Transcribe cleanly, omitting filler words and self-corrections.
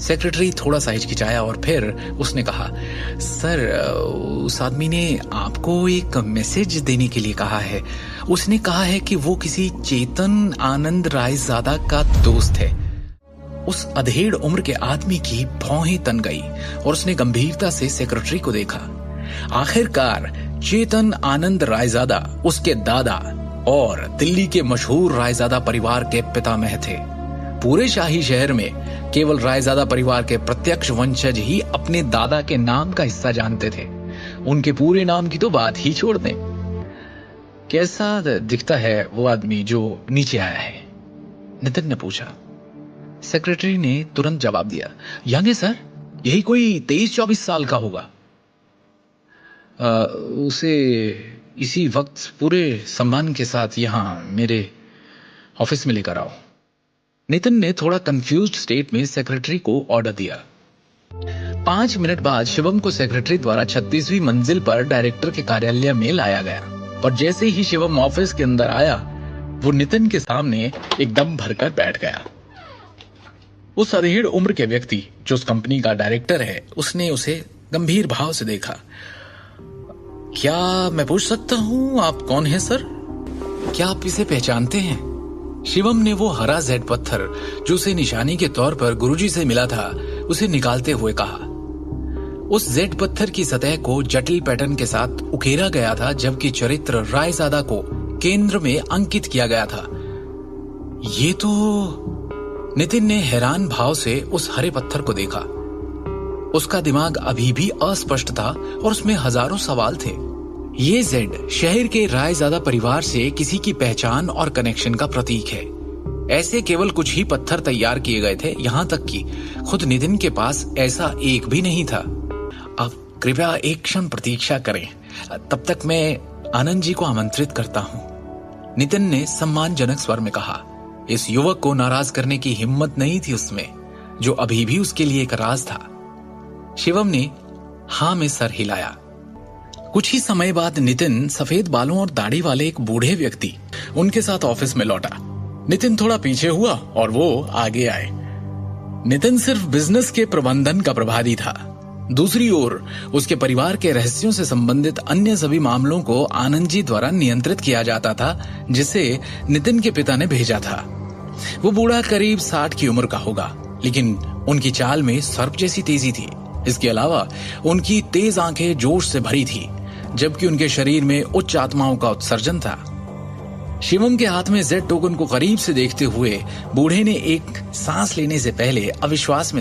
Secretary थोड़ा सा हिचकिचाया और फिर उसने कहा, सर उस आदमी ने आपको एक मैसेज देने के लिए कहा है। उसने कहा है कि वो किसी चेतन आनंद रायजादा का दोस्त है। उस अधेड़ उम्र के आदमी की भौहें तन गई और उसने गंभीरता से सेक्रेटरी को देखा। आखिरकार चेतन आनंद रायजादा उसके दादा और दिल्ली के मशहूर रायजादा परिवार के पितामह थे। पूरे शाही शहर में केवल रायजादा परिवार के प्रत्यक्ष वंशज ही अपने दादा के नाम का हिस्सा जानते थे। उनके पूरे नाम की तो बात ही छोड़ दें। कैसा दिखता है वो आदमी जो नीचे आया है? नितिन ने पूछा। सेक्रेटरी ने तुरंत जवाब दिया, यंग है सर, यही कोई 23-24 साल का होगा। उसे इसी वक्त पूरे सम्मान के साथ यहां मेरे ऑफिस में लेकर आओ। नितिन ने थोड़ा कंफ्यूज्ड स्टेट में सेक्रेटरी को ऑर्डर दिया। 5 मिनट बाद शिवम को सेक्रेटरी द्वारा 36वीं मंजिल पर डायरेक्टर के कार्यालय में लाया गया। पर जैसे ही शिवम ऑफिस के अंदर आया, वो नितिन के सामने एकदम भरकर बैठ गया। उस अधेड़ उम्र के व्यक्ति जो उस कंपनी का डायरेक्टर है, उसने उसे गंभीर भाव से देखा। क्या मैं पूछ सकता हूं आप कौन हैं सर? क्या आप इसे पहचानते हैं? शिवम ने वो हरा जेड पत्थर जो उसे निशानी के तौर पर गुरुजी से मिला था, उसे निकालते हुए कहा। उस जेड पत्थर की सतह को जटिल पैटर्न के साथ उकेरा गया था, जबकि चरित्र रायजादा को केंद्र में अंकित किया गया था। ये तो... नितिन ने हैरान भाव से उस हरे पत्थर को देखा। उसका दिमाग अभी भी अस्पष्ट था और उसमें हजारों सवाल थे। ये जेड शहर के रायजादा परिवार से किसी की पहचान और कनेक्शन का प्रतीक है। ऐसे केवल कुछ ही पत्थर तैयार किए गए थे, यहां तक कि खुद नितिन के पास ऐसा एक भी नहीं था। अब कृपया एक क्षण प्रतीक्षा करें, तब तक मैं आनंद जी को आमंत्रित करता हूं, नितिन ने सम्मानजनक स्वर में कहा। इस युवक को नाराज करने की हिम्मत नहीं थी उसमें, जो अभी भी उसके लिए एक राज था। शिवम ने हां में सर हिलाया। कुछ ही समय बाद नितिन सफेद बालों और दाढ़ी वाले एक बूढ़े व्यक्ति उनके साथ ऑफिस में लौटा। नितिन थोड़ा पीछे हुआ और वो आगे आए। नितिन सिर्फ बिजनेस के प्रबंधन का प्रभारी था। दूसरी ओर उसके परिवार के रहस्यों से संबंधित अन्य सभी मामलों को आनंद जी द्वारा नियंत्रित किया जाता था, जिसे नितिन के पिता ने भेजा था। वो बूढ़ा करीब 60 की उम्र का होगा, लेकिन उनकी चाल में सर्प जैसी तेजी थी। इसके अलावा उनकी तेज आंखें जोश से भरी थी, जबकि उनके शरीर में उच्च आत्माओं का उत्सर्जन था। शिवम के हाथ में जेड टोकन को करीब से देखते हुए बूढ़े ने एक सांस लेने से पहले अविश्वास में